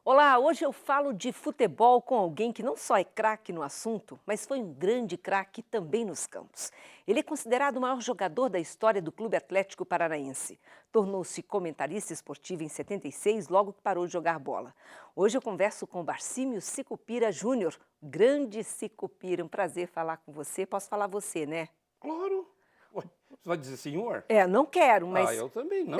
Olá, hoje eu falo de futebol com alguém que não só é craque no assunto, mas foi um grande craque também nos campos. Ele é considerado o maior jogador da história do Clube Atlético Paranaense. Tornou-se comentarista esportivo em 76, logo que parou de jogar bola. Hoje eu converso com o Barcímio Sicupira Júnior. Grande Sicupira, um prazer falar com você. Posso falar você, né? Claro. Ué, você vai dizer senhor? Não quero, Ah, mas... eu também não.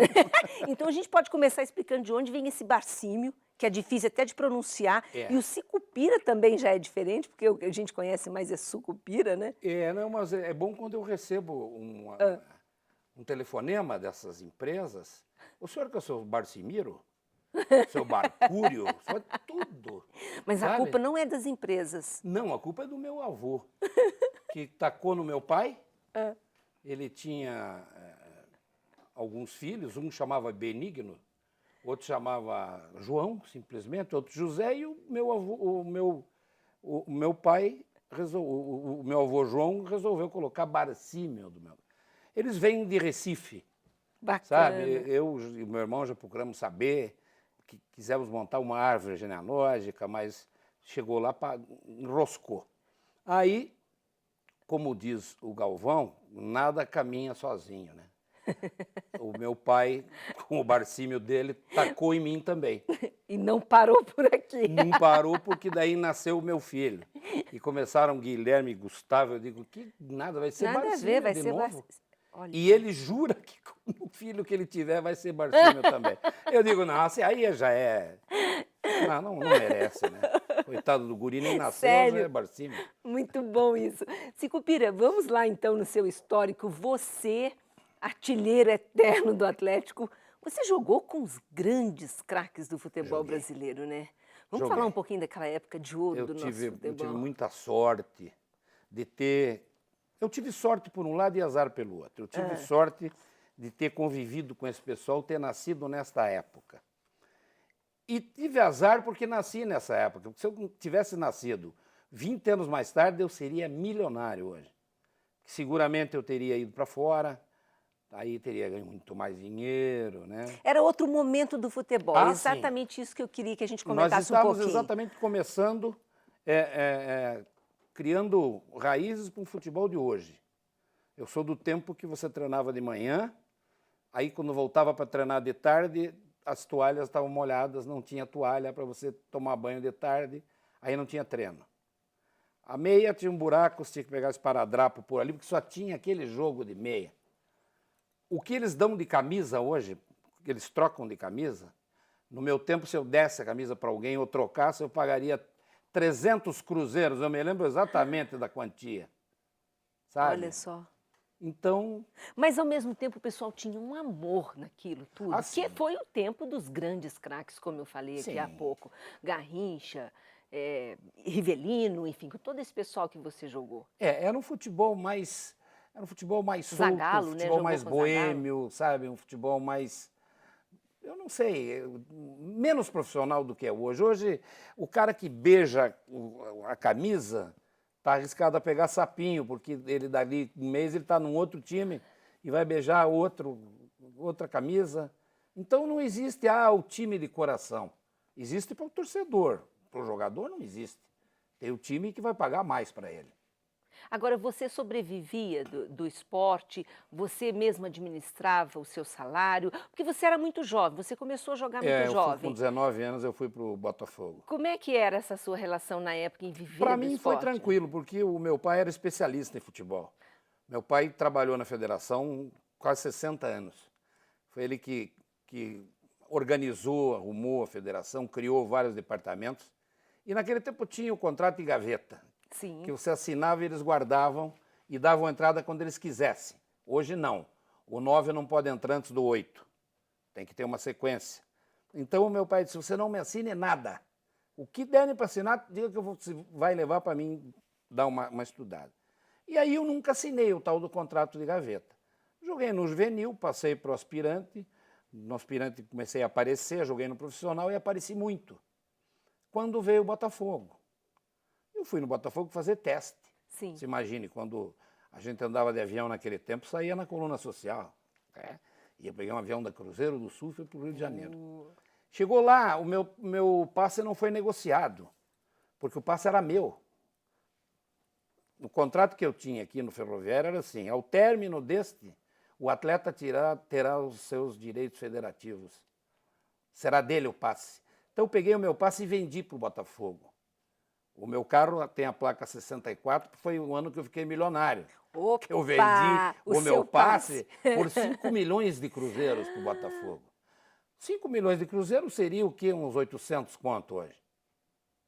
Então a gente pode começar explicando de onde vem esse Barcímio, que é difícil até de pronunciar, e É. o Sicupira também já é diferente, porque o que a gente conhece mais é Sucupira, né? Não, mas é bom quando eu recebo um telefonema dessas empresas. O senhor que é o seu Barcimiro? Seu Barcúrio? O senhor é tudo, Mas a culpa sabe? não é das empresas. Não, a culpa é do meu avô, que tacou no meu pai. Ah, Ele tinha alguns filhos, um chamava Benigno, outro chamava João, simplesmente, outro José, e o meu avô, o meu pai, o meu avô João resolveu colocar Barcímio do meu. Eles vêm de Recife, sabe? bacana. Eu e meu irmão já procuramos saber, que quisemos montar uma árvore genealógica, mas chegou lá, enroscou. Aí, como diz o Galvão, nada caminha sozinho, né? O meu pai, com o Barcímio dele, tacou em mim também. E não parou por aqui. Não parou porque daí nasceu o meu filho. E começaram Guilherme e Gustavo, eu digo, que nada, vai ser Nada a ver, Barcímio vai de ser... novo. Olha, E ele jura que o filho que ele tiver vai ser Barcímio também. Eu digo, nossa, aí já é... Não merece, né? Coitado do guri, nem nasceu, já é sério, Barcímio. muito bom isso. Sicupira, vamos lá então no seu histórico. Você, artilheiro eterno do Atlético, você jogou com os grandes craques do futebol Joguei, brasileiro, né? Vamos falar um joguei. pouquinho daquela época de ouro Eu do nosso tive futebol. muita sorte de ter... Eu tive sorte por um lado e azar pelo outro. Eu tive sorte de ter convivido com esse pessoal, ter nascido nesta época. E tive azar porque nasci nessa época. Porque se eu tivesse nascido 20 anos mais tarde, eu seria milionário hoje. Seguramente eu teria ido para fora, aí teria ganho muito mais dinheiro, né? Era outro momento do futebol, Ah, sim. exatamente isso que eu queria que a gente Nós comentasse um estávamos pouquinho. exatamente começando, criando raízes para o futebol de hoje. Eu sou do tempo que você treinava de manhã, aí quando voltava para treinar de tarde, as toalhas estavam molhadas, não tinha toalha para você tomar banho de tarde, aí não tinha treino. A meia tinha um buraco, você tinha que pegar esparadrapo por ali, porque só tinha aquele jogo de meia. O que eles dão de camisa hoje, que eles trocam de camisa, no meu tempo, se eu desse a camisa para alguém ou trocasse, eu pagaria 300 cruzeiros, eu me lembro exatamente da quantia, Olha sabe? só. Então, Mas, ao mesmo tempo, o pessoal tinha um amor naquilo tudo, que assim, foi o tempo dos grandes craques, como eu falei aqui há sim. pouco. Garrincha, Rivelino, enfim, com todo esse pessoal que você jogou. Era um futebol mais solto, um Zagallo, né, futebol jogou mais com Zagallo. boêmio, sabe? Um futebol mais, eu não sei, menos profissional do que é hoje. Hoje, o cara que beija a camisa está arriscado a pegar sapinho, porque ele dali um mês ele está num outro time e vai beijar outra camisa. Então não existe o time de coração. Existe para o torcedor, para o jogador não existe. Tem o time que vai pagar mais para ele. Agora, você sobrevivia do esporte, você mesmo administrava o seu salário, porque você era muito jovem, você começou a jogar muito Eu fui com jovem. 19 anos, eu fui para o Botafogo. Como é que era essa sua relação na época em viver Para do mim foi esporte? tranquilo, porque o meu pai era especialista em futebol. Meu pai trabalhou na federação quase 60 anos. Foi ele que organizou, arrumou a federação, criou vários departamentos. E naquele tempo tinha o contrato de gaveta, que Sim. você assinava e eles guardavam e davam entrada quando eles quisessem. Hoje não. O 9 não pode entrar antes do 8. Tem que ter uma sequência. Então o meu pai disse, você não me assine nada. O que derem para assinar, diga que você vai levar para mim dar uma estudada. E aí eu nunca assinei o tal do contrato de gaveta. Joguei no juvenil, passei para o aspirante. No aspirante comecei a aparecer, joguei no profissional e apareci muito. Quando veio o Botafogo. Eu fui no Botafogo fazer teste. Sim. Você imagine, quando a gente andava de avião naquele tempo, saía na coluna social. Ia pegar um avião da Cruzeiro do Sul e fui para o Rio de Janeiro. Chegou lá, o meu passe não foi negociado, porque o passe era meu. O contrato que eu tinha aqui no Ferroviário era assim, ao término deste, o atleta terá os seus direitos federativos. Será dele o passe. Então eu peguei o meu passe e vendi para o Botafogo. O meu carro tem a placa 64, que foi o ano que eu fiquei milionário. Opa, Eu vendi o meu passe passe por 5 milhões de cruzeiros para o Botafogo. 5 milhões de cruzeiros seria o quê? Uns 800 conto hoje?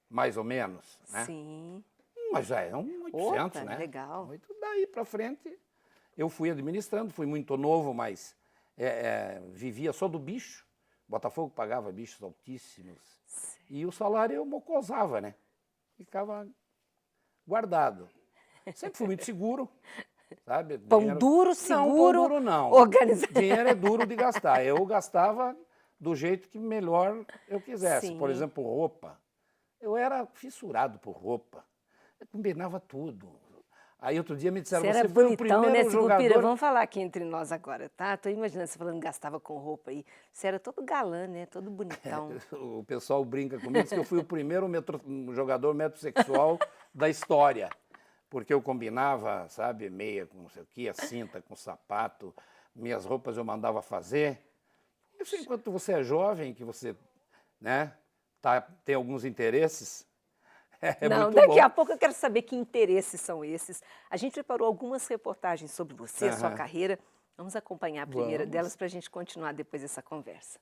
Mais ou menos, né? Sim. Mas já é um 800, Opa, né? legal. Daí para frente, eu fui administrando, fui muito novo, mas vivia só do bicho. Botafogo pagava bichos altíssimos. Sim. E o salário eu mocosava, né? Ficava guardado. Sempre fui muito seguro, sabe? Pão duro, seguro, não, pão duro não. organizado. Dinheiro é duro de gastar. Eu gastava do jeito que melhor eu quisesse. Sim. Por exemplo, roupa. Eu era fissurado por roupa. Eu combinava tudo. Aí outro dia me disseram, Você era você foi o bonitão, primeiro né, Sicupira? jogador... Vamos falar aqui entre nós agora, tá? Tô imaginando você falando que gastava com roupa aí. Você era todo galã, né? Todo bonitão. O pessoal brinca comigo, diz que eu fui o primeiro jogador metrosexual da história. Porque eu combinava, sabe, meia com não sei o quê, a cinta com sapato, minhas roupas eu mandava fazer. Isso enquanto você é jovem, que você, né, tem alguns interesses, Não, muito daqui bom. a pouco eu quero saber que interesses são esses. A gente preparou algumas reportagens sobre você, sua carreira. Vamos acompanhar a primeira delas para a gente continuar depois dessa conversa.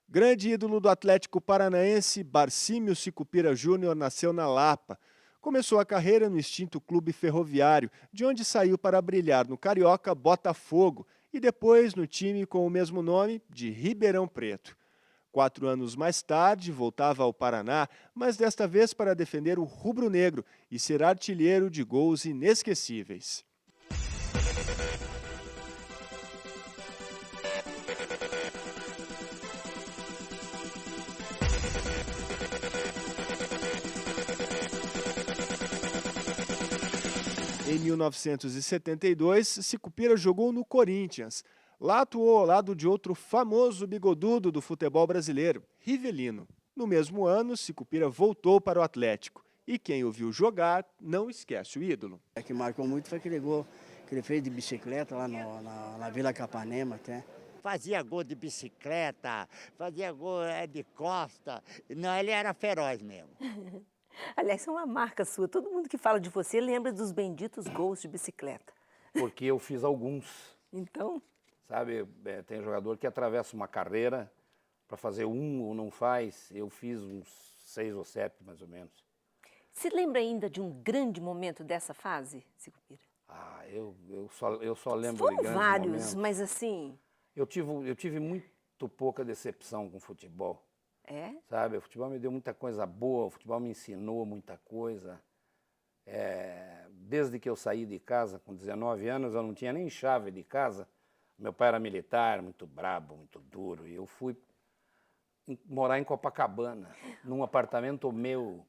Grande ídolo do Atlético Paranaense, Barcímio Sicupira Júnior nasceu na Lapa. Começou a carreira no extinto Clube Ferroviário, de onde saiu para brilhar no carioca Botafogo e depois no time com o mesmo nome, de Ribeirão Preto. 4 anos mais tarde, voltava ao Paraná, mas desta vez para defender o rubro-negro e ser artilheiro de gols inesquecíveis. Em 1972, Sicupira jogou no Corinthians. Lá atuou ao lado de outro famoso bigodudo do futebol brasileiro, Rivelino. No mesmo ano, Sicupira voltou para o Atlético. E quem o viu jogar não esquece o ídolo. O que marcou muito foi aquele gol que ele fez de bicicleta lá na Vila Capanema até. Fazia gol de bicicleta, fazia gol de costa. Não, ele era feroz mesmo. Aliás, é uma marca sua. Todo mundo que fala de você lembra dos benditos gols de bicicleta. Porque eu fiz alguns. Então... Sabe, tem jogador que atravessa uma carreira para fazer um ou não faz. Eu fiz uns 6 ou 7, mais ou menos. Se lembra ainda de um grande momento dessa fase, Sicupira? Ah, eu só lembro Foram de grandes vários, momentos. mas assim... Eu tive muito pouca decepção com o futebol. É? Sabe, o futebol me deu muita coisa boa, o futebol me ensinou muita coisa. Desde que eu saí de casa, com 19 anos, eu não tinha nem chave de casa. Meu pai era militar, muito brabo, muito duro, e eu fui morar em Copacabana, num apartamento meu.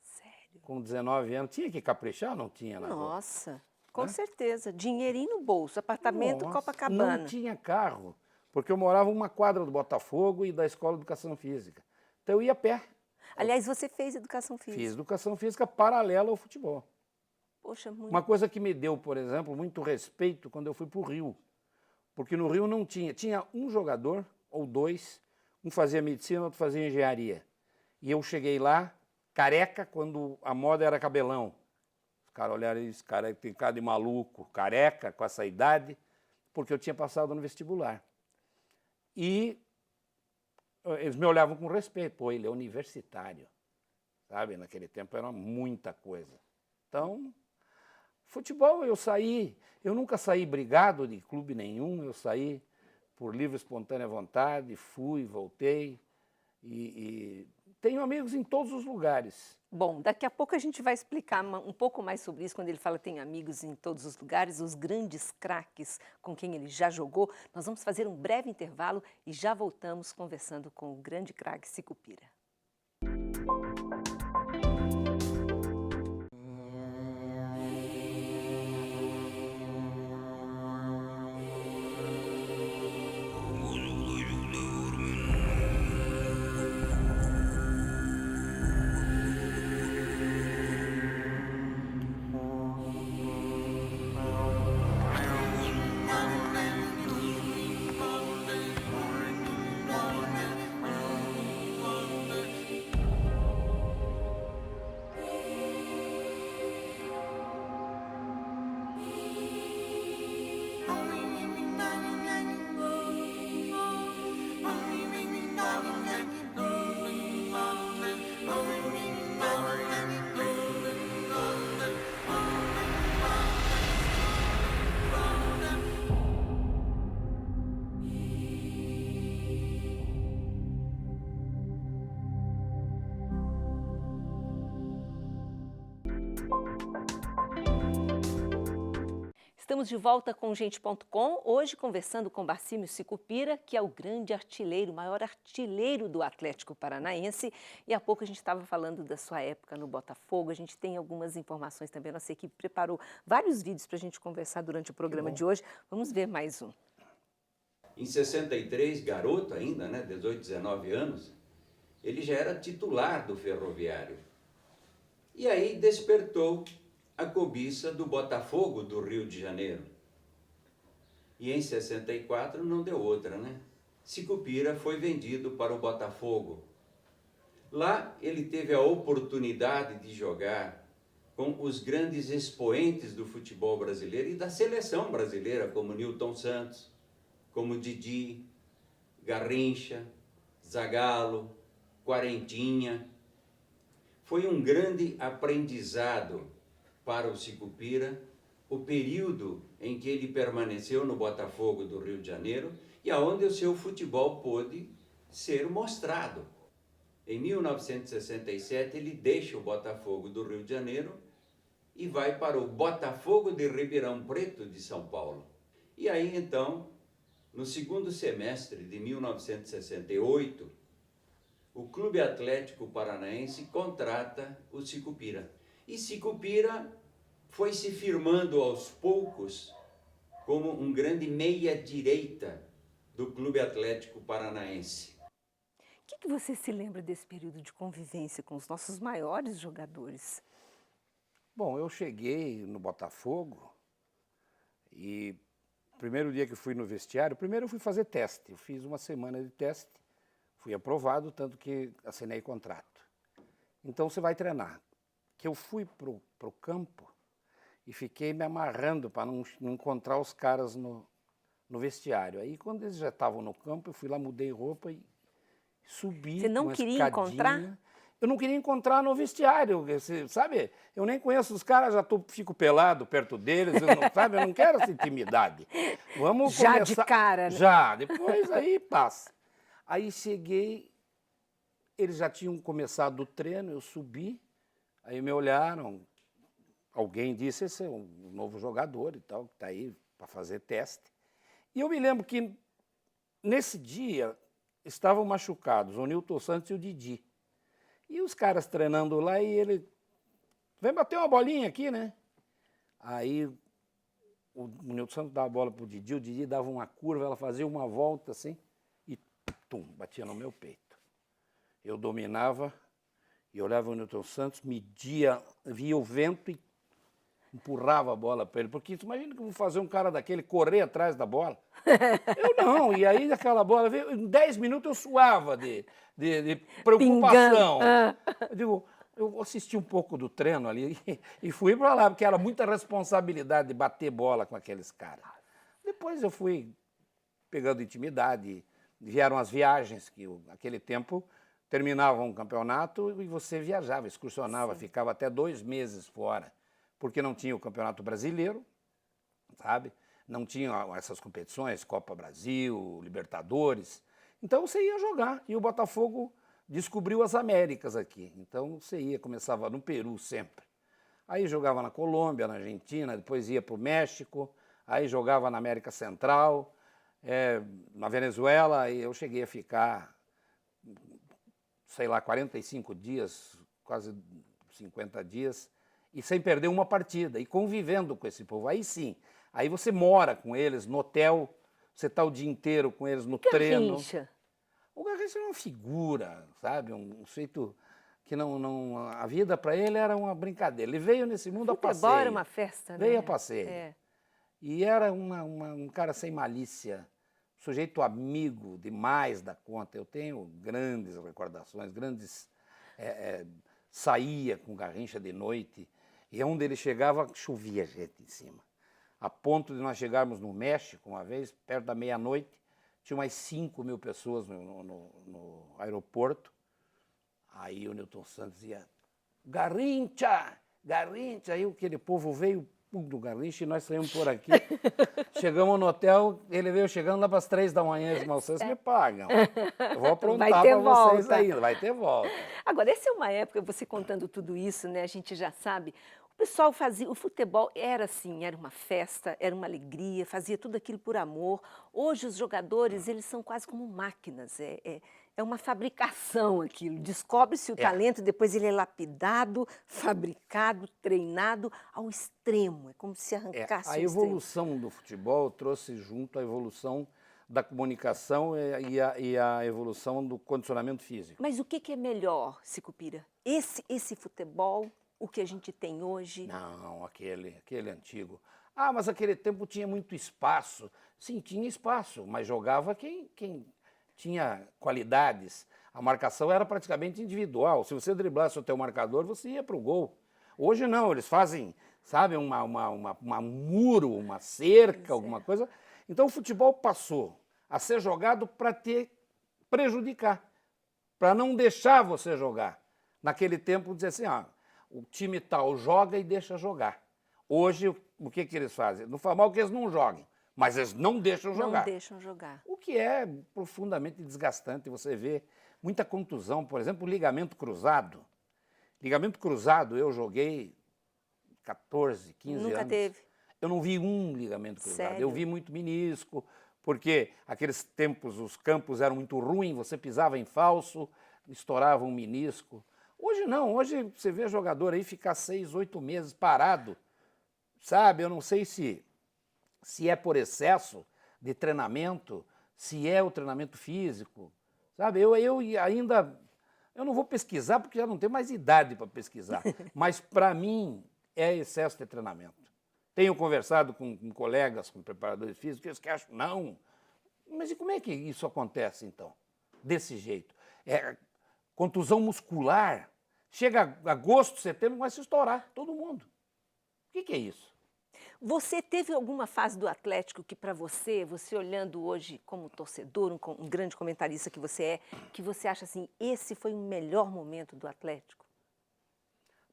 Sério? Com 19 anos. Tinha que caprichar ou não tinha na rua? Nossa, com certeza. Dinheirinho no bolso, apartamento Nossa, Copacabana. não tinha carro, porque eu morava uma quadra do Botafogo e da Escola de Educação Física. Então eu ia a pé. Aliás, você fez educação física. Fiz educação física paralela ao futebol. Poxa, muito... Uma coisa que me deu, por exemplo, muito respeito quando eu fui para o Rio. Porque no Rio não tinha um jogador ou dois, um fazia medicina, outro fazia engenharia. E eu cheguei lá, careca, quando a moda era cabelão. Os caras olharam e esse cara tem cara de maluco, careca, com essa idade, porque eu tinha passado no vestibular. E eles me olhavam com respeito. Pô, ele é universitário. Sabe, naquele tempo era muita coisa. Então, futebol eu nunca saí brigado de clube nenhum, eu saí por livre e espontânea vontade, fui, voltei e tenho amigos em todos os lugares. Bom, daqui a pouco a gente vai explicar um pouco mais sobre isso, quando ele fala que tem amigos em todos os lugares, os grandes craques com quem ele já jogou. Nós vamos fazer um breve intervalo e já voltamos conversando com o grande craque Sicupira. Estamos de volta com Gente.com, hoje conversando com Barcímio Sicupira, que é o grande artilheiro, o maior artilheiro do Atlético Paranaense. E há pouco a gente estava falando da sua época no Botafogo, a gente tem algumas informações também, a nossa equipe preparou vários vídeos para a gente conversar durante o programa de hoje. Vamos ver mais um. Em 63, garoto ainda, né, 18, 19 anos, ele já era titular do Ferroviário. E aí despertou a cobiça do Botafogo do Rio de Janeiro. E em 64 não deu outra, né? Sicupira foi vendido para o Botafogo. Lá ele teve a oportunidade de jogar com os grandes expoentes do futebol brasileiro e da seleção brasileira, como Nilton Santos, como Didi, Garrincha, Zagallo, Quarentinha. Foi um grande aprendizado para o Sicupira o período em que ele permaneceu no Botafogo do Rio de Janeiro e aonde o seu futebol pôde ser mostrado. Em 1967 ele deixa o Botafogo do Rio de Janeiro e vai para o Botafogo de Ribeirão Preto de São Paulo. E aí então, no segundo semestre de 1968, o Clube Atlético Paranaense contrata o Sicupira. E Sicupira foi se firmando aos poucos como um grande meia-direita do Clube Atlético Paranaense. O que você se lembra desse período de convivência com os nossos maiores jogadores? Bom, eu cheguei no Botafogo e o primeiro dia que eu fui no vestiário, primeiro eu fui fazer teste. Eu fiz uma semana de teste, fui aprovado, tanto que assinei contrato. Então você vai treinar. Que eu fui pro campo e fiquei me amarrando para não encontrar os caras no vestiário. Aí quando eles já estavam no campo, eu fui lá, mudei roupa e subi. Você não queria encontrar? Eu não queria encontrar no vestiário, sabe? Eu nem conheço os caras, fico pelado perto deles, sabe? Eu não quero essa intimidade. Vamos já começar... de cara, né? Já, depois aí passa. Aí cheguei, eles já tinham começado o treino, eu subi, aí me olharam, alguém disse, esse é um novo jogador e tal, que está aí para fazer teste. E eu me lembro que nesse dia estavam machucados o Nilton Santos e o Didi. E os caras treinando lá e ele, vem bater uma bolinha aqui, né? Aí o Nilton Santos dava a bola para o Didi dava uma curva, ela fazia uma volta assim e tum, batia no meu peito. Eu dominava e olhava o Nilton Santos, media, via o vento e empurrava a bola para ele. Porque imagina que eu vou fazer um cara daquele correr atrás da bola. Eu não, e aí aquela bola veio, em 10 minutos eu suava de preocupação. Eu digo, eu assisti um pouco do treino ali e fui para lá, porque era muita responsabilidade de bater bola com aqueles caras. Depois eu fui pegando intimidade, vieram as viagens, que naquele tempo terminava um campeonato e você viajava, excursionava, ficava até 2 meses fora, porque não tinha o Campeonato Brasileiro, sabe? Não tinha essas competições, Copa Brasil, Libertadores. Então você ia jogar e o Botafogo descobriu as Américas aqui. Então você ia, começava no Peru sempre. Aí jogava na Colômbia, na Argentina, depois ia para o México, aí jogava na América Central, na Venezuela, e eu cheguei a ficar, sei lá, 45 dias, quase 50 dias, e sem perder uma partida, e convivendo com esse povo. Aí sim, aí você mora com eles no hotel, você está o dia inteiro com eles no treino. Garrincha. O Garrincha é uma figura, sabe? Um sujeito que a vida para ele era uma brincadeira. Ele veio nesse mundo a passeio. Futebol era uma festa, né? Veio a passeio. É. E era um cara sem malícia, sujeito amigo demais da conta. Eu tenho grandes recordações, saía com o Garrincha de noite, e onde ele chegava, chovia gente em cima. A ponto de nós chegarmos no México, uma vez, perto da meia-noite, tinha umas 5 mil pessoas no aeroporto. Aí o Nilton Santos dizia, Garrincha, Garrincha. Aí aquele povo veio do Garrincha e nós saímos por aqui. Chegamos no hotel, ele veio chegando lá para as 3 da manhã. Disse, mas vocês me pagam. Eu vou aprontar para vocês ainda, vai ter volta. Agora, essa é uma época, você contando tudo isso, né? A gente já sabe O pessoal fazia, o futebol era assim, era uma festa, era uma alegria, fazia tudo aquilo por amor. Hoje os jogadores, eles são quase como máquinas, é uma fabricação aquilo. Descobre-se o talento, depois ele é lapidado, fabricado, treinado ao extremo. É como se arrancasse A o extremo. evolução do futebol trouxe junto a evolução da comunicação e a evolução do condicionamento físico. Mas o que é melhor, Sicupira? Esse futebol, o que a gente tem hoje? Não, aquele antigo. Ah, mas aquele tempo tinha muito espaço. Sim, tinha espaço, mas jogava quem tinha qualidades. A marcação era praticamente individual. Se você driblasse o teu marcador, você ia para o gol. Hoje não, eles fazem, sabe, um muro, uma cerca, alguma coisa. Então o futebol passou a ser jogado para te prejudicar, para não deixar você jogar. Naquele tempo, dizer assim, o time tal joga e deixa jogar. Hoje, o que eles fazem? Não faz mal que eles não joguem, mas eles não deixam jogar. Não deixam jogar. O que é profundamente desgastante. Você vê muita contusão, por exemplo, ligamento cruzado. Ligamento cruzado, eu joguei 14, 15 anos. Nunca teve? Eu não vi um ligamento cruzado. Sério? Eu vi muito menisco, porque aqueles tempos os campos eram muito ruins, você pisava em falso, estourava um menisco. Hoje não, hoje você vê jogador aí ficar 6, 8 meses parado, sabe? Eu não sei se é por excesso de treinamento, se é o treinamento físico, sabe? Eu não vou pesquisar porque já não tenho mais idade para pesquisar, mas para mim é excesso de treinamento. Tenho conversado com colegas, com preparadores físicos, eles que acham, não. Mas e como é que isso acontece, então? Desse jeito. Contusão muscular. Chega agosto, setembro, vai se estourar, todo mundo. O que é isso? Você teve alguma fase do Atlético que para você olhando hoje como torcedor, um grande comentarista que você acha assim, esse foi o melhor momento do Atlético?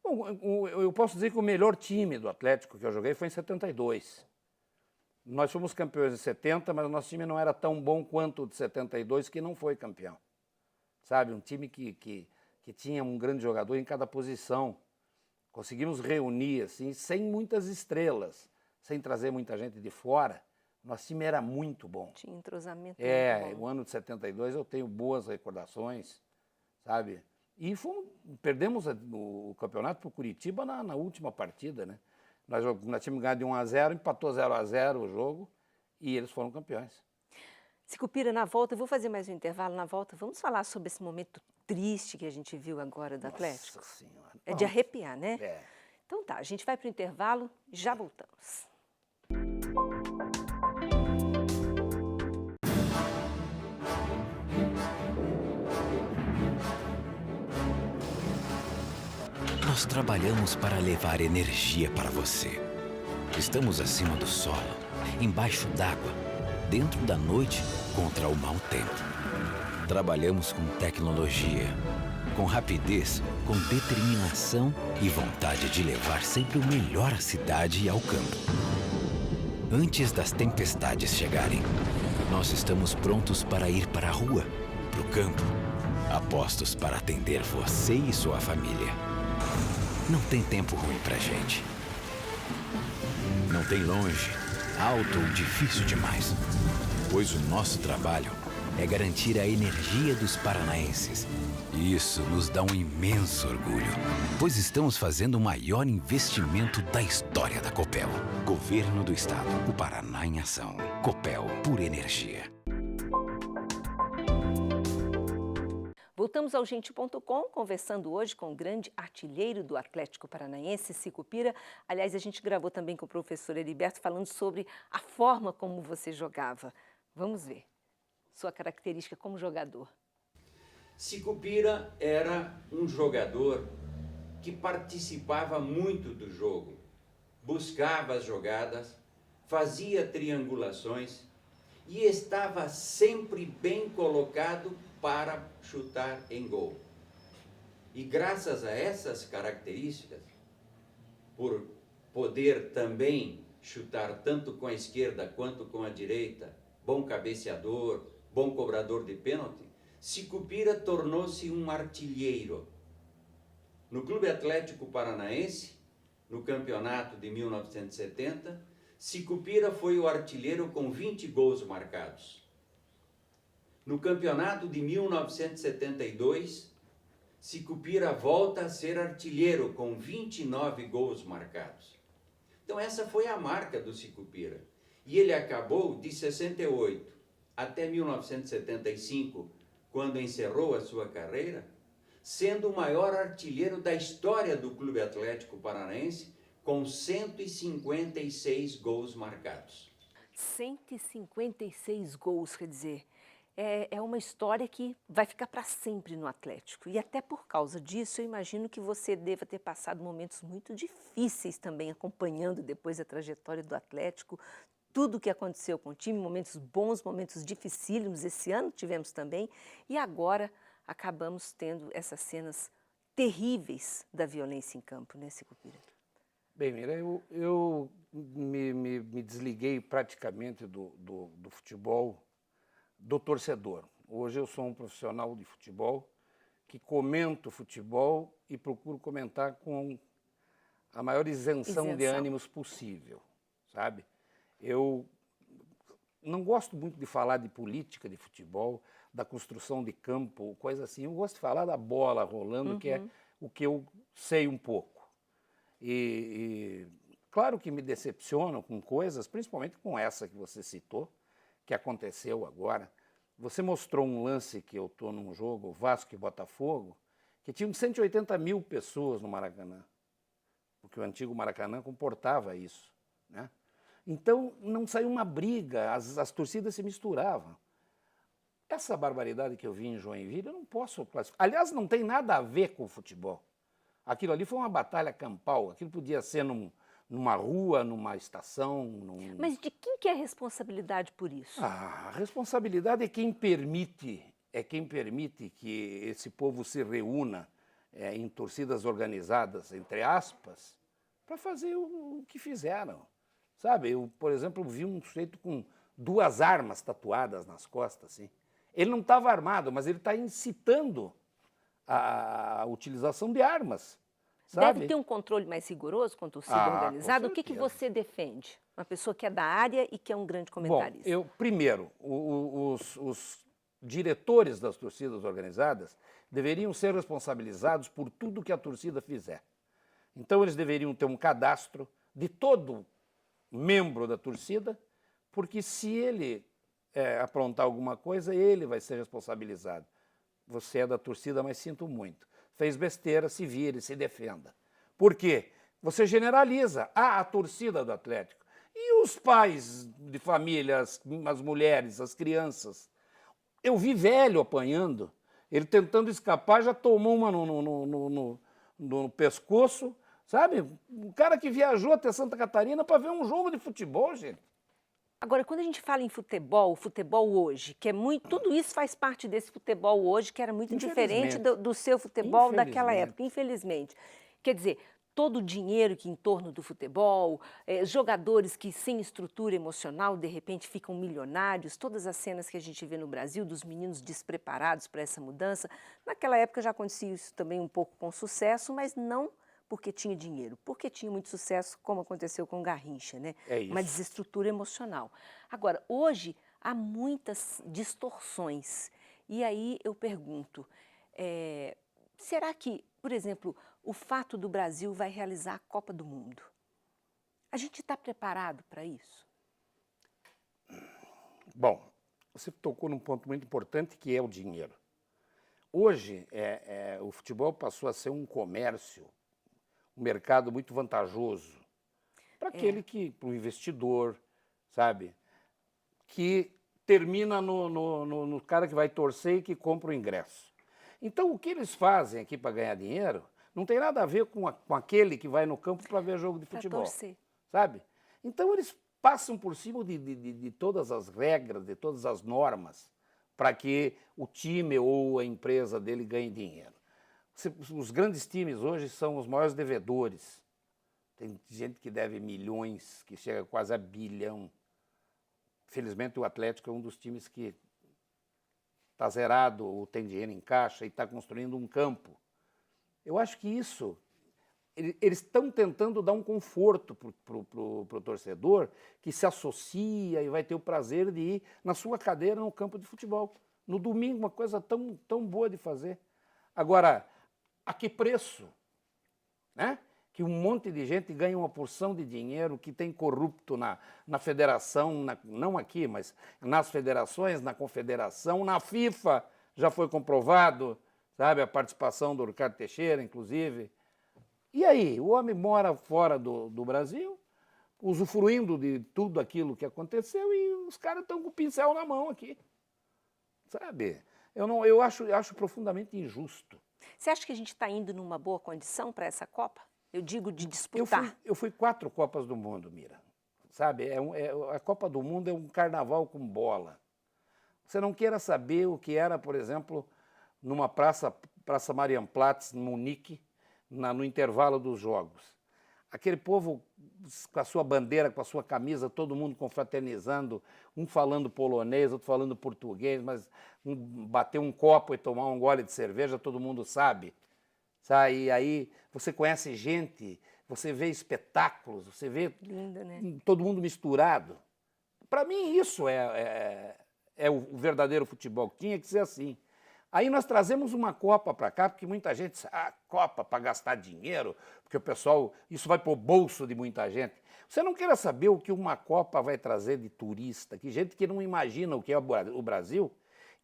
Bom, eu posso dizer que o melhor time do Atlético que eu joguei foi em 72. Nós fomos campeões em 70, mas o nosso time não era tão bom quanto o de 72, que não foi campeão. Sabe, um time que tinha um grande jogador em cada posição. Conseguimos reunir, assim, sem muitas estrelas, sem trazer muita gente de fora. Nosso time era muito bom. Tinha entrosamento muito bom. O ano de 72 eu tenho boas recordações, sabe? E perdemos o campeonato para o Curitiba na última partida, né? Nós tínhamos ganhado de 1-0, empatou 0-0 o jogo e eles foram campeões. Sicupira, na volta, eu vou fazer mais um intervalo, na volta vamos falar sobre esse momento triste que a gente viu agora do Atlético? Nossa Senhora. É de arrepiar, né? É. Então tá, a gente vai para o intervalo, já voltamos. Nós trabalhamos para levar energia para você. Estamos acima do solo, embaixo d'água, dentro da noite contra o mau tempo. Trabalhamos com tecnologia, com rapidez, com determinação e vontade de levar sempre o melhor à cidade e ao campo. Antes das tempestades chegarem, nós estamos prontos para ir para a rua, para o campo, apostos para atender você e sua família. Não tem tempo ruim pra gente. Não tem longe, alto ou difícil demais. Pois o nosso trabalho é garantir a energia dos paranaenses. E isso nos dá um imenso orgulho, pois estamos fazendo o maior investimento da história da Copel. Governo do Estado, o Paraná em ação. Copel, por energia. Voltamos ao Gente.com, conversando hoje com o grande artilheiro do Atlético Paranaense, Sicupira. Aliás, a gente gravou também com o professor Heriberto falando sobre a forma como você jogava. Vamos ver sua característica como jogador. Sicupira era um jogador que participava muito do jogo, buscava as jogadas, fazia triangulações e estava sempre bem colocado para chutar em gol. E graças a essas características, por poder também chutar tanto com a esquerda quanto com a direita, bom cabeceador, bom cobrador de pênalti, Sicupira tornou-se um artilheiro. No Clube Atlético Paranaense, no campeonato de 1970, Sicupira foi o artilheiro com 20 gols marcados. No campeonato de 1972, Sicupira volta a ser artilheiro com 29 gols marcados. Então essa foi a marca do Sicupira. E ele acabou de 68 até 1975, quando encerrou a sua carreira, sendo o maior artilheiro da história do Clube Atlético Paranaense, com 156 gols marcados. 156 gols, quer dizer, é uma história que vai ficar para sempre no Atlético. E até por causa disso, eu imagino que você deva ter passado momentos muito difíceis também, acompanhando depois a trajetória do Atlético, tudo o que aconteceu com o time, momentos bons, momentos dificílimos. Esse ano tivemos também, e agora acabamos tendo essas cenas terríveis da violência em campo, né, Sicupira? Bem, Mira, eu me desliguei praticamente do futebol, do torcedor. Hoje eu sou um profissional de futebol que comento futebol e procuro comentar com a maior isenção de ânimos possível, sabe? Eu não gosto muito de falar de política de futebol, da construção de campo, coisa assim. Eu gosto de falar da bola rolando, que é o que eu sei um pouco. E claro que me decepcionam com coisas, principalmente com essa que você citou, que aconteceu agora. Você mostrou um lance que eu estou num jogo, Vasco e Botafogo, que tinham 180 mil pessoas no Maracanã, porque o antigo Maracanã comportava isso, né? Então, não saiu uma briga, as torcidas se misturavam. Essa barbaridade que eu vi em Joinville, eu não posso classificar. Aliás, não tem nada a ver com o futebol. Aquilo ali foi uma batalha campal, aquilo podia ser numa rua, numa estação. Mas de quem que é a responsabilidade por isso? A responsabilidade é quem permite que esse povo se reúna em torcidas organizadas, entre aspas, para fazer o que fizeram. Sabe, eu, por exemplo, vi um sujeito com 2 armas tatuadas nas costas, assim. Ele não estava armado, mas ele está incitando a utilização de armas, sabe? Deve ter um controle mais rigoroso com a torcida organizada. O que você defende? Uma pessoa que é da área e que é um grande comentarista. Bom, primeiro, os diretores das torcidas organizadas deveriam ser responsabilizados por tudo que a torcida fizer. Então, eles deveriam ter um cadastro de todo membro da torcida, porque se ele aprontar alguma coisa, ele vai ser responsabilizado. Você é da torcida, mas sinto muito. Fez besteira, se vire, se defenda. Por quê? Você generaliza. A torcida do Atlético. E os pais de família, as mulheres, as crianças? Eu vi velho apanhando, ele tentando escapar, já tomou uma no pescoço. Sabe, um cara que viajou até Santa Catarina para ver um jogo de futebol, gente. Agora, quando a gente fala em futebol, o futebol hoje, que é muito, tudo isso faz parte desse futebol hoje, que era muito diferente do seu futebol daquela época, infelizmente. Quer dizer, todo o dinheiro que em torno do futebol, jogadores que sem estrutura emocional, de repente ficam milionários, todas as cenas que a gente vê no Brasil, dos meninos despreparados para essa mudança, naquela época já acontecia isso também um pouco com sucesso, mas não porque tinha dinheiro, porque tinha muito sucesso, como aconteceu com Garrincha, né? É isso. Uma desestrutura emocional. Agora, hoje há muitas distorções. E aí eu pergunto, será que, por exemplo, o fato do Brasil vai realizar a Copa do Mundo, a gente está preparado para isso? Bom, você tocou num ponto muito importante, que é o dinheiro. Hoje, o futebol passou a ser um comércio, um mercado muito vantajoso para aquele para o investidor, sabe, que termina no cara que vai torcer e que compra o ingresso. Então, o que eles fazem aqui para ganhar dinheiro não tem nada a ver com aquele que vai no campo para ver jogo de futebol, sabe? Então, eles passam por cima de todas as regras, de todas as normas, para que o time ou a empresa dele ganhe dinheiro. Os grandes times hoje são os maiores devedores. Tem gente que deve milhões, que chega quase a bilhão. Felizmente, o Atlético é um dos times que está zerado ou tem dinheiro em caixa e está construindo um campo. Eu acho que isso eles estão tentando dar um conforto para o torcedor que se associa e vai ter o prazer de ir na sua cadeira no campo de futebol. No domingo, uma coisa tão boa de fazer. Agora, a que preço? Né? Que um monte de gente ganha uma porção de dinheiro, que tem corrupto na federação, não aqui, mas nas federações, na confederação, na FIFA, já foi comprovado, sabe, a participação do Ricardo Teixeira, inclusive. E aí, o homem mora fora do Brasil, usufruindo de tudo aquilo que aconteceu, e os caras estão com o pincel na mão aqui. Sabe? Eu acho profundamente injusto. Você acha que a gente está indo numa boa condição para essa Copa? Eu digo de disputar. Eu fui 4 Copas do Mundo, Mira. Sabe? A Copa do Mundo é um carnaval com bola. Você não queira saber o que era, por exemplo, numa Praça Marienplatz, em Munique, no intervalo dos jogos. Aquele povo com a sua bandeira, com a sua camisa, todo mundo confraternizando, um falando polonês, outro falando português, mas bater um copo e tomar um gole de cerveja, todo mundo sabe. E aí você conhece gente, você vê espetáculos, você vê Lindo, né? todo mundo misturado. Para mim isso é o verdadeiro futebol, tinha que ser assim. Aí nós trazemos uma Copa para cá, porque muita gente diz, Copa para gastar dinheiro, porque o pessoal, isso vai para o bolso de muita gente. Você não queira saber o que uma Copa vai trazer de turista, que gente que não imagina o que é o Brasil,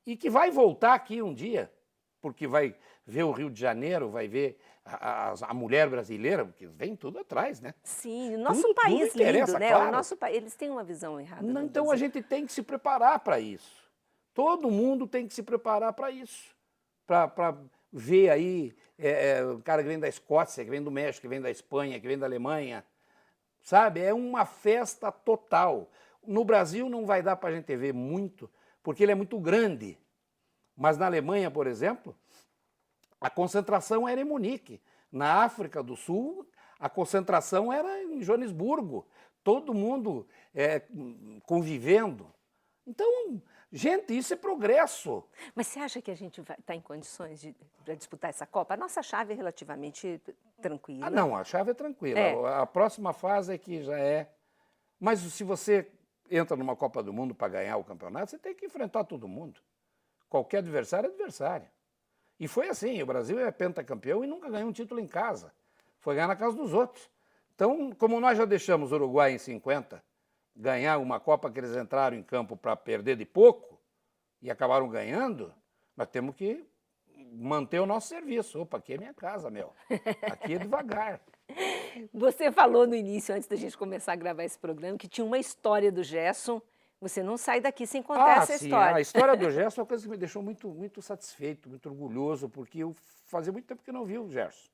e que vai voltar aqui um dia, porque vai ver o Rio de Janeiro, vai ver a mulher brasileira, porque vem tudo atrás, né? Sim, o nosso Tudo país interessa, lindo, né? claro. O nosso país, eles têm uma visão errada. Não, do então a Brasil. gente tem que se preparar para isso. Todo mundo tem que se preparar para isso. Para ver aí o cara que vem da Escócia, que vem do México, que vem da Espanha, que vem da Alemanha. Sabe? É uma festa total. No Brasil não vai dar para a gente ver muito, porque ele é muito grande. Mas na Alemanha, por exemplo, a concentração era em Munique. Na África do Sul, a concentração era em Joanesburgo. Todo mundo convivendo. Então, gente, isso é progresso. Mas você acha que a gente está em condições de disputar essa Copa? A nossa chave é relativamente tranquila. Não, a chave é tranquila. A próxima fase é que já é... Mas se você entra numa Copa do Mundo para ganhar o campeonato, você tem que enfrentar todo mundo. Qualquer adversário é adversário. E foi assim, o Brasil é pentacampeão e nunca ganhou um título em casa. Foi ganhar na casa dos outros. Então, como nós já deixamos o Uruguai em 50 ganhar uma Copa que eles entraram em campo para perder de pouco e acabaram ganhando, nós temos que manter o nosso serviço. Opa, aqui é minha casa, meu. Aqui é devagar. Você falou no início, antes da gente começar a gravar esse programa, que tinha uma história do Gerson. Você não sai daqui sem contar essa sim, história. A história do Gerson é uma coisa que me deixou muito satisfeito, muito orgulhoso, porque eu fazia muito tempo que não vi o Gerson.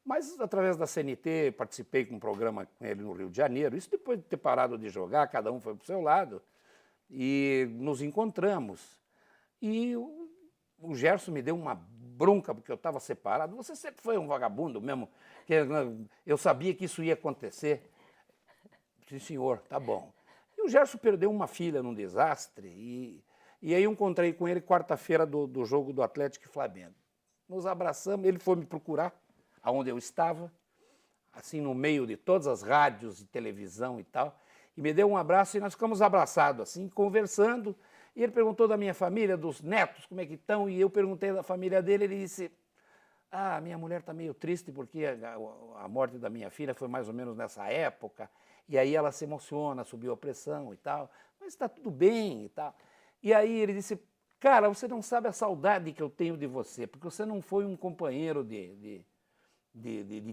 Mas, através da CNT, participei de um programa com ele no Rio de Janeiro. Isso depois de ter parado de jogar, cada um foi para o seu lado. E nos encontramos. E o Gerson me deu uma bronca, porque eu estava separado. Você sempre foi um vagabundo mesmo. Que eu sabia que isso ia acontecer. Sim, senhor, tá bom. E o Gerson perdeu uma filha num desastre. E aí eu encontrei com ele quarta-feira do jogo do Atlético e Flamengo. Nos abraçamos, ele foi me procurar aonde eu estava, assim no meio de todas as rádios e televisão e tal, e me deu um abraço e nós ficamos abraçados, assim, conversando, e ele perguntou da minha família, dos netos, como é que estão, e eu perguntei da família dele, ele disse, minha mulher está meio triste porque a morte da minha filha foi mais ou menos nessa época, e aí ela se emociona, subiu a pressão e tal, mas está tudo bem e tal. E aí ele disse, cara, você não sabe a saudade que eu tenho de você, porque você não foi um companheiro de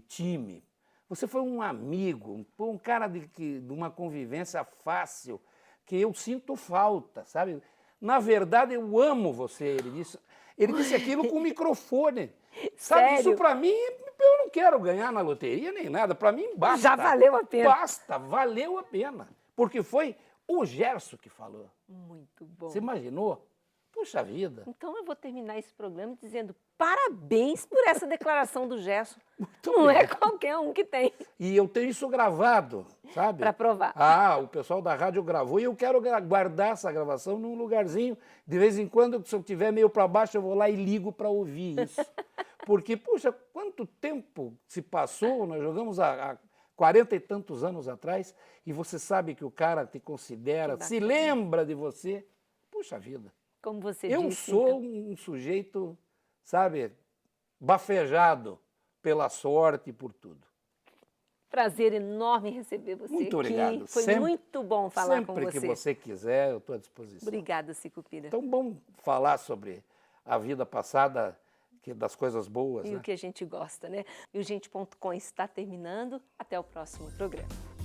time. Você foi um amigo, um cara de uma convivência fácil, que eu sinto falta, sabe? Na verdade, eu amo você, ele disse aquilo com o microfone. Sabe, Sério? isso para mim, eu não quero ganhar na loteria nem nada, para mim basta. Já valeu a pena. Basta, valeu a pena, porque foi o Gerson que falou. Muito bom. Você imaginou? Puxa vida. Então eu vou terminar esse programa dizendo parabéns por essa declaração do Gerson. Muito Não bem. é qualquer um que tem. E eu tenho isso gravado, sabe? Para provar. O pessoal da rádio gravou e eu quero guardar essa gravação num lugarzinho. De vez em quando, se eu estiver meio para baixo, eu vou lá e ligo para ouvir isso. Porque, puxa, quanto tempo se passou, nós jogamos há 40 e tantos anos atrás, e você sabe que o cara te considera, Que se bacana. lembra de você. Puxa vida, Como você eu disse, sou então. um sujeito, sabe, bafejado pela sorte e por tudo. Prazer enorme receber você Muito aqui. obrigado. Foi Sempre- muito bom falar com Sempre que você quiser, eu estou à disposição. Obrigada, Sicupira. Então, bom falar sobre a vida passada, das coisas boas, E né? o que a gente gosta, né? E o Gente.com está terminando. Até o próximo programa.